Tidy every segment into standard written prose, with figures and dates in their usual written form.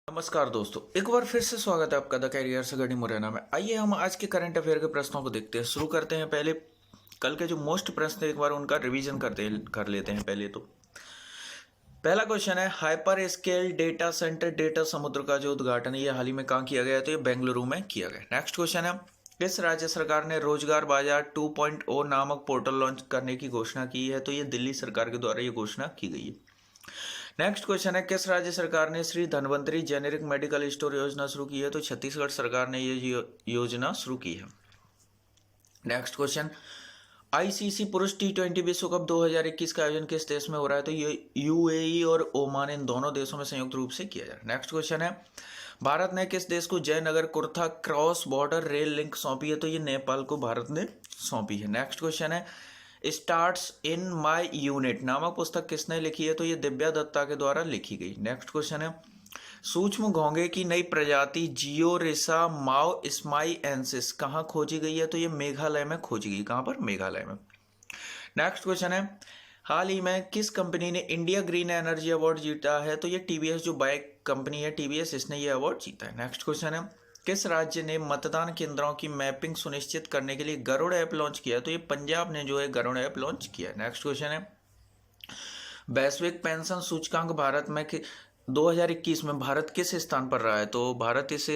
नमस्कार दोस्तों, एक बार फिर से स्वागत है आपका द कैरियर से गढ़ी मुरैना में। आइए हम आज के करंट अफेयर के प्रश्नों को देखते हैं। शुरू करते हैं। पहले कल के जो मोस्ट प्रश्न थे एक बार उनका रिवीजन कर लेते हैं। पहले तो पहला क्वेश्चन है, hyper scale data centre data समुद्र का जो उद्घाटन है ये हाल ही में कहाँ किया गया? तो ये बेंगलुरु में किया गया। नेक्स्ट क्वेश्चन है, किस राज्य सरकार ने रोजगार बाजार 2.0 नामक पोर्टल लॉन्च करने की घोषणा की है? तो ये दिल्ली सरकार के द्वारा ये घोषणा की गई है। नेक्स्ट क्वेश्चन है, किस राज्य सरकार ने Shri Dhanvantari generic medical store योजना शुरू की है? तो छत्तीसगढ़ सरकार ने ये योजना शुरू की है। नेक्स्ट क्वेश्चन, आईसीसी पुरुष T20 विश्व कप 2021 का आयोजन किस देश में हो रहा है? तो ये यूएई और ओमान, इन दोनों देशों में संयुक्त रूप से किया जा रहा है। नेक्स्ट क्वेश्चन है, भारत ने किस देश को Jaynagar Kurtha cross border rail link सौंपी है? तो ये नेपाल को भारत ने सौंपी है। नेक्स्ट क्वेश्चन है, स्टार्ट्स इन माई यूनिट नामक पुस्तक किसने लिखी है? तो ये दिव्या दत्ता के द्वारा लिखी गई। नेक्स्ट क्वेश्चन है, सूक्ष्म घोंघे की नई प्रजाति जियोरिसा माओ स्माइएंसिस कहाँ खोजी गई है? तो ये मेघालय में खोजी गई। कहाँ पर? मेघालय में। नेक्स्ट क्वेश्चन है, हाल ही में किस कंपनी ने इंडिया ग्रीन एनर्जी अवार्ड जीता है? तो ये टीवीएस जो बाइक कंपनी है टीवीएस, इसने ये अवार्ड जीता है। नेक्स्ट क्वेश्चन है, किस राज्य ने मतदान केंद्रों की मैपिंग सुनिश्चित करने के लिए गरुड़ ऐप लॉन्च किया? तो ये पंजाब ने जो है गरुड़ ऐप लॉन्च किया। नेक्स्ट क्वेश्चन है, वैश्विक पेंशन सूचकांक भारत में 2021 में भारत किस स्थान पर रहा है? तो भारत इस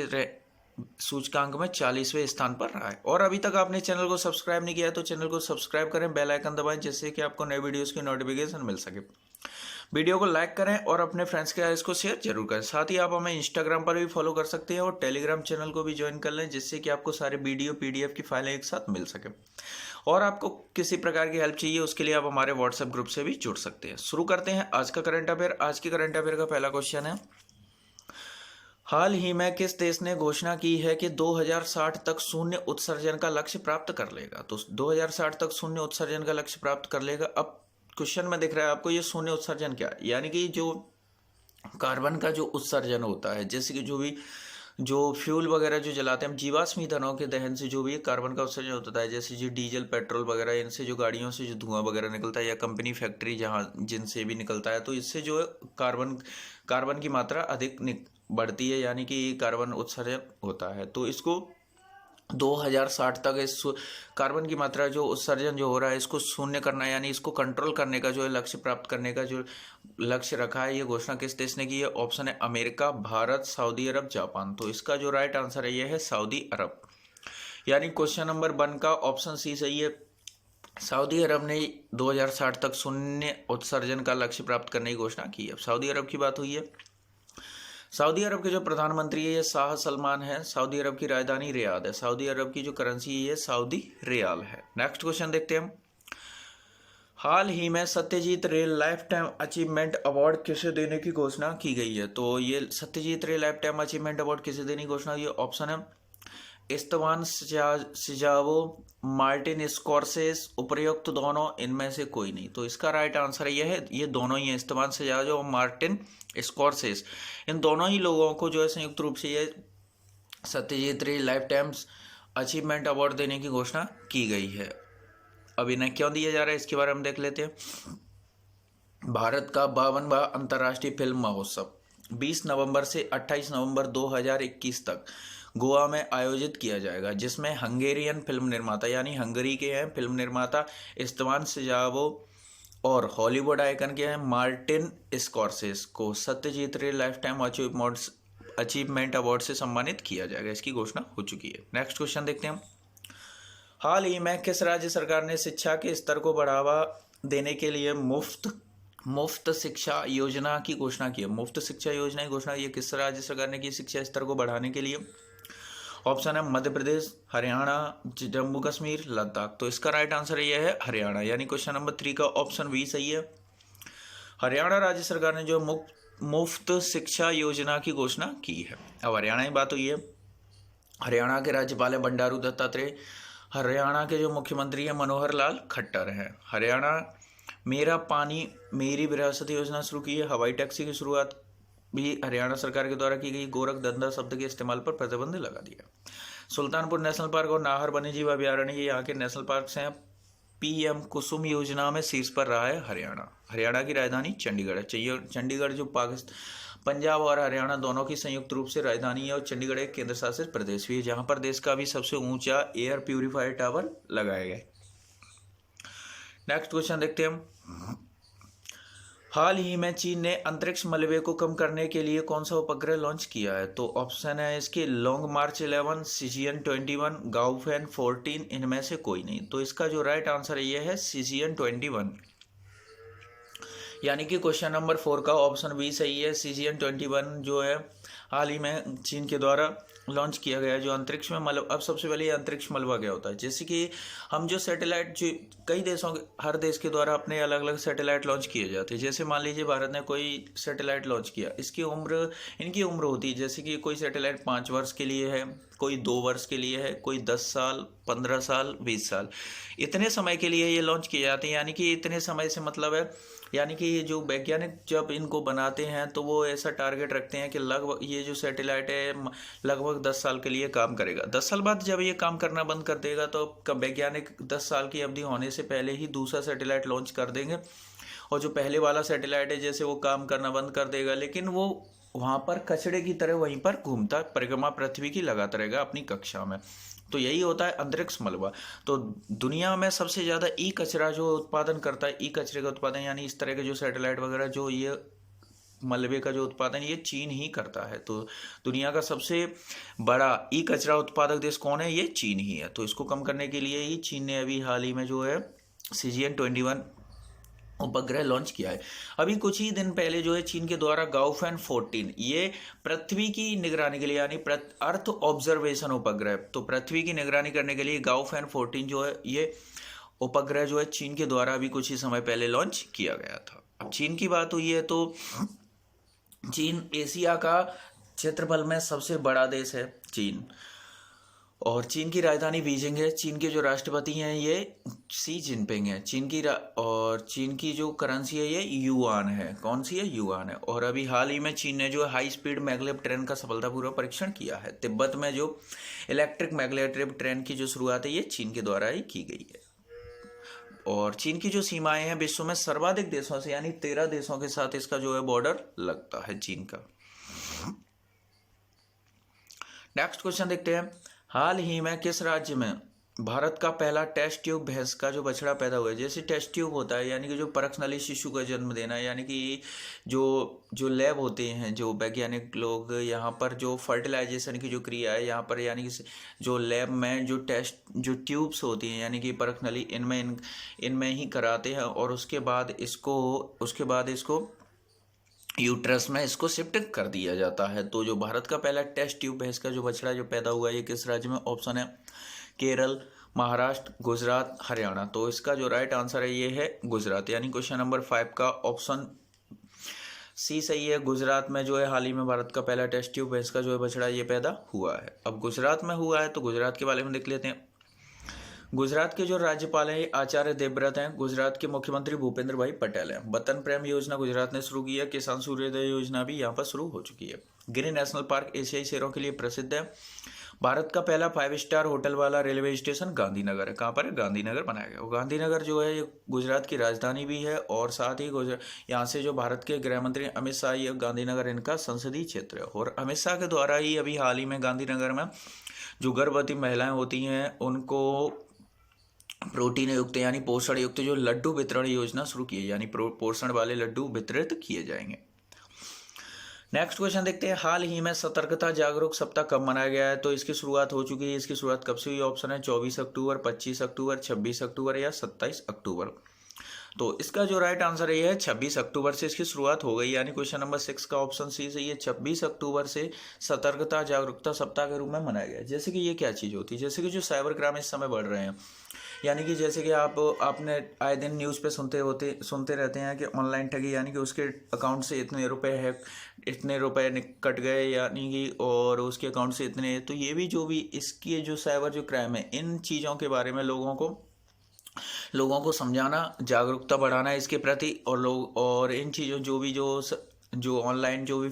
सूचकांक में 40वें स्थान पर रहा है। और अभी तक आपने चैनल को सब्सक्राइब नहीं किया है तो चैनल को सब्सक्राइब करें, बेल आइकन दबाएं, जिससे कि आपको नए वीडियोस की नोटिफिकेशन मिल सके। वीडियो को लाइक करें और अपने फ्रेंड्स के साथ इसको शेयर जरूर करें। साथ ही आप हमें इंस्टाग्राम पर भी फॉलो कर सकते हैं और टेलीग्राम चैनल को भी ज्वाइन कर लें, जिससे कि आपको सारे वीडियो पीडीएफ की फाइलें एक साथ मिल सके। और आपको किसी प्रकार की हेल्प चाहिए उसके लिए आप हमारे व्हाट्सएप ग्रुप से भी जुड़ सकते हैं। शुरू करते हैं आज का करंट अफेयर। आज के करंट अफेयर का पहला क्वेश्चन है, हाल ही में किस देश ने घोषणा की है कि 2060 तक शून्य उत्सर्जन का लक्ष्य प्राप्त कर लेगा? तो 2060 तक शून्य उत्सर्जन का लक्ष्य प्राप्त कर लेगा। अब क्वेश्चन में दिख रहा है आपको ये शून्य उत्सर्जन क्या है, यानी कि जो कार्बन का जो उत्सर्जन होता है, जैसे कि जो फ्यूल वगैरह जो जलाते हैं, जीवाश्म ईंधनों के दहन से जो भी कार्बन का उत्सर्जन होता है, जैसे जो डीजल पेट्रोल वगैरह, इनसे जो गाड़ियों से जो धुआं वगैरह निकलता है या कंपनी फैक्ट्री जहाँ जिनसे भी निकलता है, तो इससे जो है कार्बन की मात्रा अधिक बढ़ती है, यानी कि कार्बन उत्सर्जन होता है। तो इसको 2060 तक इस कार्बन की मात्रा जो उत्सर्जन जो हो रहा है इसको शून्य करना, यानी इसको कंट्रोल करने का जो है लक्ष्य प्राप्त करने का जो लक्ष्य रखा है, ये घोषणा किस देश ने की है? ऑप्शन है अमेरिका, भारत, सऊदी अरब, जापान। तो इसका जो राइट आंसर है ये है सऊदी अरब, यानी क्वेश्चन नंबर 1 का ऑप्शन सी सही है। सऊदी अरब ने 2060 तक शून्य उत्सर्जन का लक्ष्य प्राप्त करने की घोषणा की है। अब सऊदी अरब की बात हुई है। सऊदी अरब के जो प्रधानमंत्री है ये शाह सलमान है। सऊदी अरब की राजधानी रियाद है। सऊदी अरब की जो करेंसी है ये सऊदी रियाल है। नेक्स्ट क्वेश्चन देखते हैं, हाल ही में सत्यजीत रे लाइफ टाइम अचीवमेंट अवार्ड किसे देने की घोषणा की गई है? तो ये सत्यजीत रे लाइफ टाइम अचीवमेंट अवार्ड किसे देने की घोषणा? ये ऑप्शन है इस्तवान सिजावो, मार्टिन स्कॉर्सेस, उपयुक्त दोनों, इनमें से कोई नहीं। तो इसका राइट आंसर यह है, ये दोनों ही है, इस्तवान सिजावो और मार्टिन स्कॉर्सेस। इन दोनों ही लोगों को जो है संयुक्त रूप से ये सत्यजीत रे लाइफ टाइम अचीवमेंट अवार्ड देने की घोषणा की गई है। अब इन्हें क्यों दिया जा रहा है इसके बारे में देख लेते हैं। भारत का 52वां अंतर्राष्ट्रीय फिल्म महोत्सव 20 नवंबर से 28 नवंबर 2021 तक गोवा में आयोजित किया जाएगा, जिसमें हंगेरियन फिल्म निर्माता, यानी हंगरी के हैं फिल्म निर्माता इस्तवान सिजावो और हॉलीवुड आइकन के हैं मार्टिन स्कॉर्सेस को सत्यजीत रे लाइफ टाइम अचीवमेंट अवार्ड से सम्मानित किया जाएगा। इसकी घोषणा हो चुकी है। नेक्स्ट क्वेश्चन देखते हैं, हाल ही में किस राज्य सरकार ने शिक्षा के स्तर को बढ़ावा देने के लिए मुफ्त शिक्षा योजना की घोषणा की है? मुफ्त शिक्षा योजना की घोषणा ये किस राज्य सरकार ने की शिक्षा स्तर को बढ़ाने के लिए? ऑप्शन है मध्य प्रदेश, हरियाणा, जम्मू कश्मीर, लद्दाख। तो इसका राइट आंसर ये है हरियाणा, यानी क्वेश्चन नंबर 3 का ऑप्शन बी सही है। हरियाणा राज्य सरकार ने जो मुफ्त शिक्षा योजना की घोषणा की है। अब हरियाणा की बात हुई है। हरियाणा के राज्यपाल है बंडारू दत्तात्रेय। हरियाणा के जो मुख्यमंत्री हैं मनोहर लाल खट्टर हैं। हरियाणा मेरा पानी मेरी विरासत योजना शुरू की है। हवाई टैक्सी की शुरुआत भी हरियाणा सरकार के द्वारा की गई। गोरख धंधा शब्द के इस्तेमाल पर प्रतिबंध लगा दिया। सुल्तानपुर नेशनल पार्क और नाहर वन्यजीव अभयारण्य ये यहाँ के नेशनल पार्क हैं। पीएम कुसुम योजना में शीर्ष पर रहा है हरियाणा। हरियाणा की राजधानी चंडीगढ़ है। चंडीगढ़ जो पंजाब और हरियाणा दोनों की संयुक्त रूप से राजधानी है और चंडीगढ़ एक केंद्र शासित प्रदेश भी है, जहां पर देश का भी सबसे ऊंचा एयर प्यूरिफायर टावर लगाया गया है। नेक्स्ट क्वेश्चन देखते हैं हम। हाल ही में चीन ने अंतरिक्ष मलबे को कम करने के लिए कौन सा उपग्रह लॉन्च किया है? तो ऑप्शन है इसके लॉन्ग मार्च 11, सीजियन 21, गाओफेन 14, इनमें से कोई नहीं। तो इसका जो राइट आंसर है ये है सीजियन 21, यानी कि क्वेश्चन नंबर 4 का ऑप्शन बी सही है। सीजियन 21 जो है हाल ही में चीन के द्वारा लॉन्च किया गया जो अंतरिक्ष में मलबा। अब सबसे पहले ये अंतरिक्ष मलबा क्या होता है, जैसे कि हम जो सैटेलाइट जो कई देशों के हर देश के द्वारा अपने अलग अलग सैटेलाइट लॉन्च किए जाते हैं। जैसे मान लीजिए भारत ने कोई सैटेलाइट लॉन्च किया, इनकी उम्र होती है, जैसे कि कोई सैटेलाइट 5 वर्ष के लिए है, कोई 2 वर्ष के लिए है, कोई 10 साल, 15 साल, 20 साल, इतने समय के लिए ये लॉन्च किए जाते हैं। यानी कि इतने समय से मतलब है, यानी कि ये जो वैज्ञानिक जब इनको बनाते हैं तो वो ऐसा टारगेट रखते हैं कि लगभग ये जो सैटेलाइट है लगभग 10 साल के लिए काम करेगा। 10 साल बाद जब ये काम करना बंद कर देगा तो वैज्ञानिक 10 साल की अवधि होने से पहले ही दूसरा सैटेलाइट लॉन्च कर देंगे, और जो पहले वाला सैटेलाइट है जैसे वो काम करना बंद कर देगा, लेकिन वो वहाँ पर कचड़े की तरह वहीं पर घूमता परिक्रमा पृथ्वी की लगाता रहेगा अपनी कक्षा में। तो यही होता है अंतरिक्ष मलबा। तो दुनिया में सबसे ज़्यादा ई कचरा जो उत्पादन करता है, ई कचरे का उत्पादन यानी इस तरह के जो सैटेलाइट वगैरह जो ये मलबे का जो उत्पादन ये चीन ही करता है। तो दुनिया का सबसे बड़ा ई कचरा उत्पादक देश कौन है? ये चीन ही है। तो इसको कम करने के लिए ही चीन ने अभी हाल ही में जो है सीजियन 21 उपग्रह लॉन्च किया है। अभी कुछ ही दिन पहले जो है चीन के द्वारा गाओफेन 14 ये पृथ्वी की निगरानी के लिए यानी अर्थ ऑब्जर्वेशन उपग्रह, तो पृथ्वी की निगरानी करने के लिए गाओफेन 14 जो है ये उपग्रह जो है चीन के द्वारा अभी कुछ ही समय पहले लॉन्च किया गया था। अब चीन की बात हुई है तो चीन एशिया का क्षेत्रफल में सबसे बड़ा देश है चीन, और चीन की राजधानी बीजिंग है। चीन के जो राष्ट्रपति हैं ये शी जिनपिंग है। और चीन की जो करेंसी है ये युआन है। कौन सी है? युआन है। और अभी हाल ही में चीन ने जो हाई स्पीड मैगलेव ट्रेन का सफलतापूर्वक परीक्षण किया है। तिब्बत में जो इलेक्ट्रिक मैगलेव ट्रेन की जो शुरुआत है ये चीन के द्वारा ही की गई है। और चीन की जो सीमाएं हैं विश्व में सर्वाधिक देशों से यानी 13 देशों के साथ इसका जो है बॉर्डर लगता है चीन का। नेक्स्ट क्वेश्चन देखते हैं। हाल ही में किस राज्य में भारत का पहला टेस्ट ट्यूब भैंस का जो बछड़ा पैदा हुआ है? जैसे टेस्ट ट्यूब होता है यानी कि जो परखनली शिशु का जन्म देना, यानी कि जो लैब होते हैं जो वैज्ञानिक लोग यहाँ पर जो फर्टिलाइजेशन की जो क्रिया है यहाँ पर यानी कि जो लैब में जो ट्यूब्स होती हैं यानी कि परखनली इनमें ही कराते हैं, और उसके बाद इसको यूट्रस में इसको शिफ्ट कर दिया जाता है। तो जो भारत का पहला टेस्ट ट्यूब भैंस का जो बछड़ा जो पैदा हुआ है ये किस राज्य में? ऑप्शन है केरल, महाराष्ट्र, गुजरात, हरियाणा। तो इसका जो राइट आंसर है ये है गुजरात, यानी क्वेश्चन नंबर 5 का ऑप्शन सी सही है। गुजरात में जो है हाल ही में भारत का पहला टेस्ट ट्यूब भैंस का जो है बछड़ा ये पैदा हुआ है। अब गुजरात में हुआ है तो गुजरात के बारे में देख लेते हैं। गुजरात के जो राज्यपाल हैं आचार्य देवव्रत हैं। गुजरात के मुख्यमंत्री भूपेंद्र भाई पटेल हैं। वतन प्रेम योजना गुजरात ने शुरू की है। किसान सूर्योदय योजना भी यहाँ पर शुरू हो चुकी है। गिर नेशनल पार्क एशियाई शेरों के लिए प्रसिद्ध है। भारत का पहला 5 स्टार होटल वाला रेलवे स्टेशन गांधीनगर है। कहाँ पर है? गांधीनगर बनाया गया। गांधीनगर जो है ये गुजरात की राजधानी भी है, और साथ ही यहाँ से जो भारत के गृह मंत्री अमित शाह, ये गांधीनगर इनका संसदीय क्षेत्र है। और अमित शाह के द्वारा ही अभी हाल ही में गांधीनगर में जो गर्भवती महिलाएं होती हैं उनको प्रोटीन युक्त यानी पोषण युक्त जो लड्डू वितरण योजना शुरू की है, यानी पोषण वाले लड्डू वितरित किए जाएंगे। नेक्स्ट क्वेश्चन देखते हैं। हाल ही में सतर्कता जागरूक सप्ताह कब मनाया गया है? तो इसकी शुरुआत हो चुकी है। इसकी शुरुआत कब से हुई? ऑप्शन है 24 अक्टूबर, 25 अक्टूबर, 26 अक्टूबर या 27 अक्टूबर। तो इसका जो राइट आंसर है ये है 26 अक्टूबर से इसकी शुरुआत हो गई, यानी क्वेश्चन नंबर 6 का ऑप्शन सी से ये 26 अक्टूबर से सतर्कता जागरूकता सप्ताह के रूप में मनाया गया है। जैसे कि ये क्या चीज़ होती है? जैसे कि जो साइबर क्राइम इस समय बढ़ रहे हैं, यानी कि जैसे कि आपने आए दिन न्यूज़ पे सुनते रहते हैं कि ऑनलाइन ठगी, यानी कि उसके अकाउंट से इतने रुपए कट गए, यानी कि और उसके अकाउंट से इतने। तो ये भी इसकी जो साइबर जो क्राइम है इन चीज़ों के बारे में लोगों को समझाना, जागरूकता बढ़ाना इसके प्रति, और इन चीज़ों जो ऑनलाइन जो भी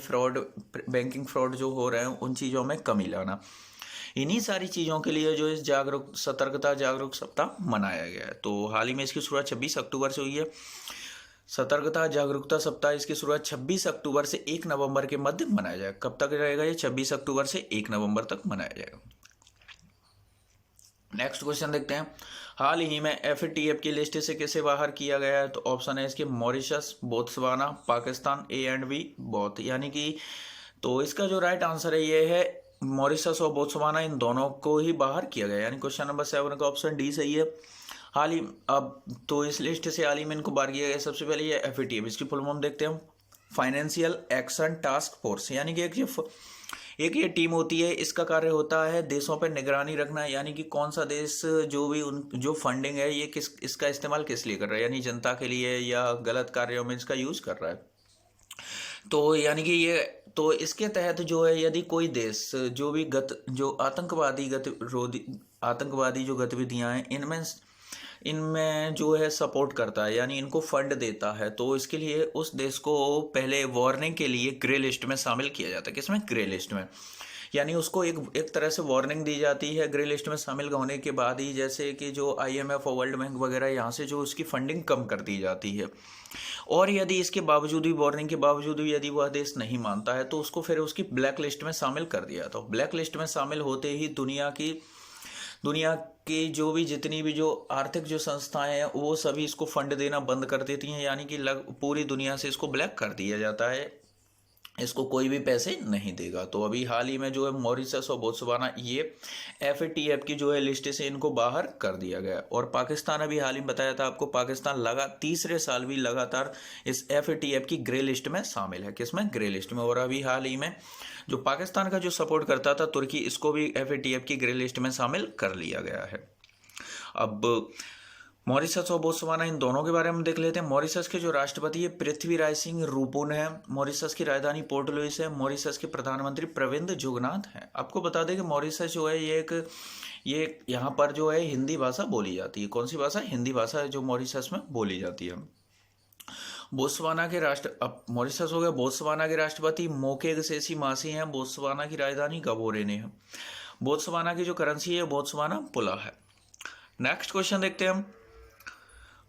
बैंकिंग फ्रॉड जो हो रहे हैं उन चीज़ों में कमी लाना, इन्हीं सारी चीज़ों के लिए जो इस सतर्कता जागरूक सप्ताह मनाया गया है। तो हाल ही में इसकी शुरुआत 26 अक्टूबर से हुई है। सतर्कता जागरूकता सप्ताह इसकी शुरुआत 26 अक्टूबर से 1 नवंबर के मध्य मनाया जाएगा। कब तक रहेगा ये? 26 अक्टूबर से 1 नवंबर तक मनाया जाएगा। नेक्स्ट क्वेश्चन देखते हैं, हाल ही में एफएटीएफ की लिस्ट से किसे बाहर किया गया है? तो ऑप्शन है इसके Mauritius, Botswana, Pakistan, A and B both, यानी कि तो इसका जो राइट आंसर है ये है मॉरिशस और बोत्सवाना, इन दोनों को ही बाहर किया गया, यानी क्वेश्चन नंबर 7 का ऑप्शन डी सही है। हाल ही अब तो इस लिस्ट से हाल ही में इनको बाहर किया गया। सबसे पहले ये एफएटीएफ, इसकी फुल फॉर्म देखते हैं, फाइनेंशियल एक्शन टास्क फोर्स, यानी कि एक ये टीम होती है, इसका कार्य होता है देशों पर निगरानी रखना, यानी कि कौन सा देश जो फंडिंग है ये इसका इस्तेमाल किस लिए कर रहा है, यानी जनता के लिए या गलत कार्यों में इसका यूज कर रहा है। तो यानी कि ये तो इसके तहत जो है यदि कोई देश जो आतंकवादी जो गतिविधियां हैं इनमें जो है सपोर्ट करता है, यानी इनको फंड देता है, तो इसके लिए उस देश को पहले वार्निंग के लिए ग्रे लिस्ट में शामिल किया जाता है। किसमें? ग्रे लिस्ट में, यानी उसको एक तरह से वार्निंग दी जाती है ग्रे लिस्ट में शामिल होने के बाद ही, जैसे कि जो IMF और वर्ल्ड बैंक वगैरह यहाँ से जो उसकी फंडिंग कम कर दी जाती है। और यदि इसके बावजूद भी, वार्निंग के बावजूद भी यदि वह देश नहीं मानता है तो उसको फिर उसकी ब्लैक लिस्ट में शामिल कर दिया। तो ब्लैक लिस्ट में शामिल होते ही दुनिया की जो भी जितनी भी जो आर्थिक जो संस्थाएं हैं वो सभी इसको फंड देना बंद कर देती हैं, यानी कि पूरी दुनिया से इसको ब्लैक कर दिया जाता है, इसको कोई भी पैसे नहीं देगा। तो अभी हाल ही में जो है मॉरिशस और बोत्सवाना ये एफएटीएफ की जो है लिस्ट से इनको बाहर कर दिया गया। और पाकिस्तान, अभी हाल ही में बताया था आपको, पाकिस्तान तीसरे साल भी लगातार इस एफएटीएफ की ग्रे लिस्ट में शामिल है। किसमें? ग्रे लिस्ट में। और अभी हाल ही में जो पाकिस्तान का जो सपोर्ट करता था तुर्की, इसको भी एफएटीएफ की ग्रे लिस्ट में शामिल कर लिया गया है। अब मॉरिशस और बोत्सवाना, इन दोनों के बारे में देख लेते हैं। मॉरिशस के जो राष्ट्रपति है पृथ्वीराज सिंह रूपोन है, मॉरिशस की राजधानी पोर्ट लुइस है, मॉरिशस के प्रधानमंत्री प्रविंद जुगनाथ हैं। आपको बता दें कि मॉरिशस जो है ये यहाँ पर जो है हिंदी भाषा बोली जाती है। कौन सी भाषा? हिंदी भाषा है जो मॉरिशस में बोली जाती है। मॉरिशस हो गया। बोत्सवाना के राष्ट्रपति मोकेग सेसी मासी हैं। बोत्सवाना की राजधानी गाबोरेने है। बोत्सवाना की जो करेंसी है बोत्सवाना पुला है। नेक्स्ट क्वेश्चन देखते हैं हम,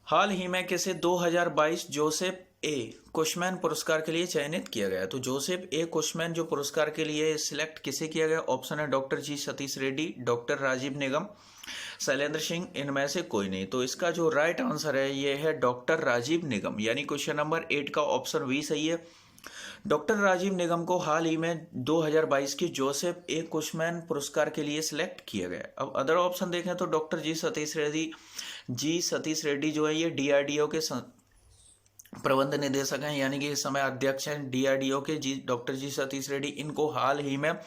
हाल ही में किसे 2022 जोसेफ ए कुशमैन पुरस्कार के लिए चयनित किया गया? तो जोसेफ ए कुशमैन जो पुरस्कार के लिए सिलेक्ट किसे किया गया? ऑप्शन है डॉक्टर जी सतीश रेड्डी, डॉक्टर राजीव निगम, शैलेंद्र सिंह, इनमें से कोई नहीं। तो इसका जो राइट आंसर है ये है डॉक्टर राजीव निगम, यानी क्वेश्चन नंबर 8 का ऑप्शन बी सही है। डॉक्टर राजीव निगम को हाल ही में 2022 के जोसेफ ए कुशमैन पुरस्कार के लिए सिलेक्ट किया गया। अब अदर ऑप्शन देखें तो डॉक्टर जी सतीश रेड्डी जो है ये DRDO के प्रबंध निदेशक हैं, यानी कि इस समय अध्यक्ष हैं DRDO के डॉक्टर जी सतीश रेड्डी। इनको हाल ही में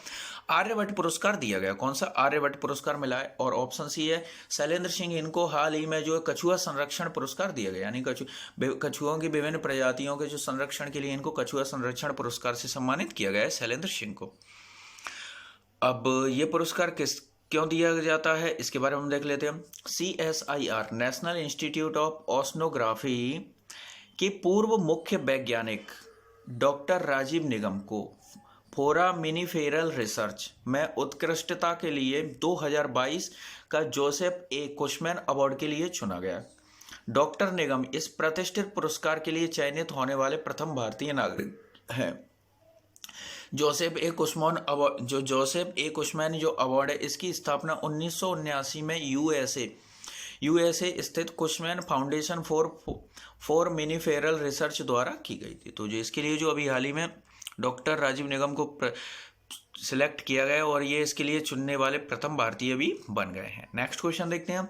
आर्यभट्ट पुरस्कार दिया गया। कौन सा? आर्यभट्ट पुरस्कार मिला है। और ऑप्शन सी है शैलेंद्र सिंह, इनको हाल ही में जो कछुआ संरक्षण पुरस्कार दिया गया, यानी कछुओं की विभिन्न प्रजातियों के जो संरक्षण के लिए इनको कछुआ संरक्षण पुरस्कार से सम्मानित किया गया है शैलेंद्र सिंह को। अब ये पुरस्कार क्यों दिया जाता है इसके बारे में हम देख लेते हैं। CSIR national institute of oceanography के पूर्व मुख्य वैज्ञानिक डॉक्टर राजीव निगम को फोरामिनिफेरल रिसर्च में उत्कृष्टता के लिए 2022 का जोसेफ ए कुशमैन अवार्ड के लिए चुना गया। डॉक्टर निगम इस प्रतिष्ठित पुरस्कार के लिए चयनित होने वाले प्रथम भारतीय नागरिक हैं। जोसेफ ए कुशमैन जो अवार्ड है इसकी स्थापना 1979 में यूएसए स्थित कुशमैन फाउंडेशन फॉर मिनीफेरल रिसर्च द्वारा की गई थी। तो जो इसके लिए जो अभी हाल ही में डॉक्टर राजीव निगम को सिलेक्ट किया गया और ये इसके लिए चुनने वाले प्रथम भारतीय भी बन गए हैं। नेक्स्ट क्वेश्चन देखते हैं,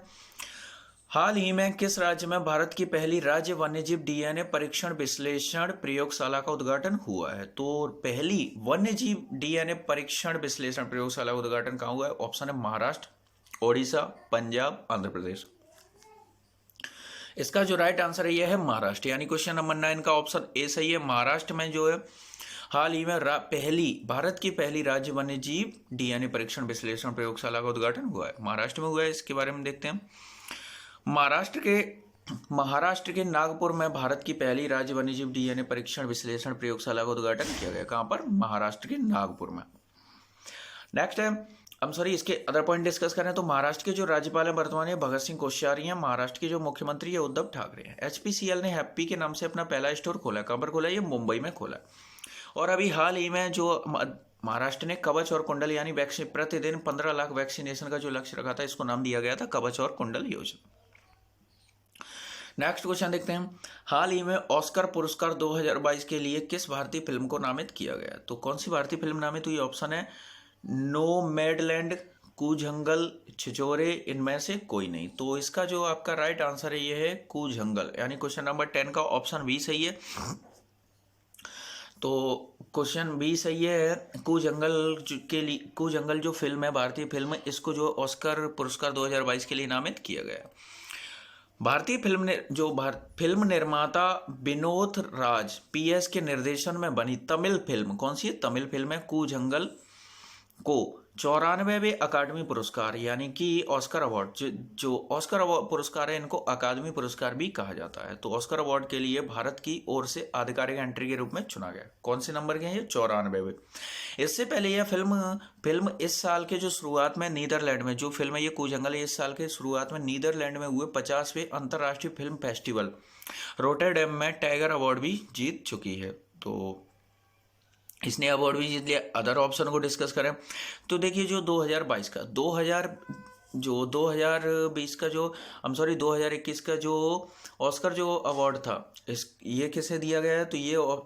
हाल ही में किस राज्य में भारत की पहली राज्य वन्यजीव DNA परीक्षण विश्लेषण प्रयोगशाला का उद्घाटन हुआ है? तो पहली वन्यजीव DNA परीक्षण विश्लेषण प्रयोगशाला का उद्घाटन कहाँ हुआ है? ऑप्शन है महाराष्ट्र, ओडिशा, पंजाब, आंध्र प्रदेश। इसका जो राइट आंसर है यह है महाराष्ट्र, यानी क्वेश्चन नंबर 9 का ऑप्शन ए सही है। महाराष्ट्र में जो है हाल ही में भारत की पहली राज्य वन्यजीव DNA परीक्षण विश्लेषण प्रयोगशाला का उद्घाटन हुआ है, महाराष्ट्र में हुआ है। इसके बारे में देखते हैं, महाराष्ट्र के नागपुर में भारत की पहली राज्य वन्यजीव DNA परीक्षण विश्लेषण प्रयोगशाला का उद्घाटन किया गया। कहां पर? महाराष्ट्र के नागपुर में। नेक्स्ट है, इसके अदर पॉइंट डिस्कस करें तो महाराष्ट्र के जो राज्यपाल हैं वर्तमान में भगत सिंह कोश्यारी हैं, महाराष्ट्र के जो मुख्यमंत्री है उद्धव ठाकरे हैं। एचपीसीएल ने हैप्पी के नाम से अपना पहला स्टोर खोला है। कहाँ पर खोला है? ये मुंबई में खोला है। और अभी हाल ही में जो महाराष्ट्र ने कवच और कुंडल यानी वैक्सीन प्रतिदिन 15 लाख वैक्सीनेशन का जो लक्ष्य रखा था, इसको नाम दिया गया था कवच और कुंडल योजना। नेक्स्ट क्वेश्चन देखते हैं, हाल ही में ऑस्कर पुरस्कार 2022 के लिए किस भारतीय फिल्म को नामित किया गया? तो कौन सी भारतीय फिल्म नामित हुई? ऑप्शन है नोमैडलैंड, कूजंगल, छिछोरे, इनमें से कोई नहीं। तो इसका जो आपका राइट आंसर है ये है कूजंगल, यानी क्वेश्चन नंबर 10 का ऑप्शन बी सही है। तो क्वेश्चन बी सही है। कूजंगल जो फिल्म है, भारतीय फिल्म, इसको जो ऑस्कर पुरस्कार 2022 के लिए नामित किया गया। भारतीय फिल्म निर्माता विनोद राज पीएस के निर्देशन में बनी तमिल फिल्म कौन सी है? तमिल फिल्म है कूजंगल को 94वें अकादमी पुरस्कार यानी कि ऑस्कर अवार्ड, जो ऑस्कर अवार्ड पुरस्कार है इनको अकादमी पुरस्कार भी कहा जाता है। तो ऑस्कर अवार्ड के लिए भारत की ओर से आधिकारिक एंट्री के रूप में चुना गया। कौन से नंबर के हैं ये? 94वें। इससे पहले यह फिल्म इस साल के जो शुरुआत में नीदरलैंड में जो फिल्म है ये कूजंगल, इस साल के शुरुआत में नीदरलैंड में हुए 50वें अंतर्राष्ट्रीय फिल्म फेस्टिवल रोटरडैम में टाइगर अवार्ड भी जीत चुकी है। तो इसने अवार्ड भी जीत लिया। अदर ऑप्शन को डिस्कस करें तो देखिए जो 2022 का 2020 का जो 2021 का जो ऑस्कर जो अवार्ड था ये किसे दिया गया है? तो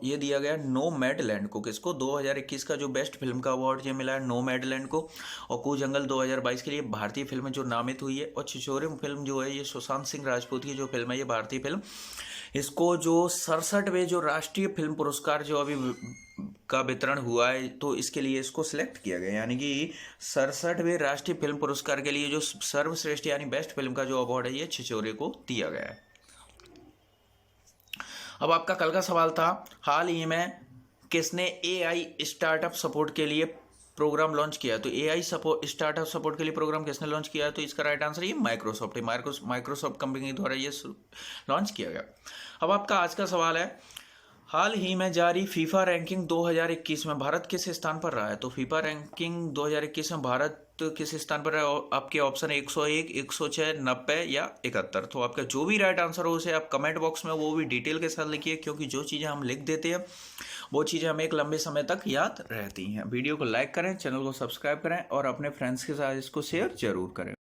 ये दिया गया नोमैडलैंड को। किसको? 2021 का जो बेस्ट फिल्म का अवार्ड ये मिला है नोमैडलैंड को। और कूजंगल 2022 के लिए भारतीय फिल्म जो नामित हुई है। और छिछोरे फिल्म जो है ये सुशांत सिंह राजपूत की जो फिल्म है ये भारतीय फिल्म, इसको जो 67वें जो राष्ट्रीय फिल्म पुरस्कार जो अभी का वितरण हुआ है तो इसके लिए इसको सिलेक्ट किया गया, यानी कि 67वें राष्ट्रीय फिल्म पुरस्कार के लिए जो सर्वश्रेष्ठ यानी बेस्ट फिल्म का जो अवार्ड है ये छिछोरे को दिया गया है। अब आपका कल का सवाल था, हाल ही में किसने एआई स्टार्टअप सपोर्ट के लिए प्रोग्राम लॉन्च किया? तो एआई स्टार्टअप सपोर्ट के लिए प्रोग्राम किसने लॉन्च किया है? तो इसका राइट आंसर ये माइक्रोसॉफ्ट है। माइक्रोसॉफ्ट कंपनी द्वारा ये लॉन्च किया गया। अब आपका आज का सवाल है, हाल ही में जारी फीफा रैंकिंग 2021 में भारत किस स्थान पर रहा है? तो फीफा रैंकिंग 2021 में भारत किस स्थान पर रहा है? आपके ऑप्शन 101, 106, 90 या 71। तो आपका जो भी राइट आंसर हो उसे आप कमेंट बॉक्स में वो भी डिटेल के साथ लिखिए, क्योंकि जो चीज़ें हम लिख देते हैं वो चीज़ें हमें एक लंबे समय तक याद रहती हैं। वीडियो को लाइक करें, चैनल को सब्सक्राइब करें और अपने फ्रेंड्स के साथ इसको शेयर जरूर करें।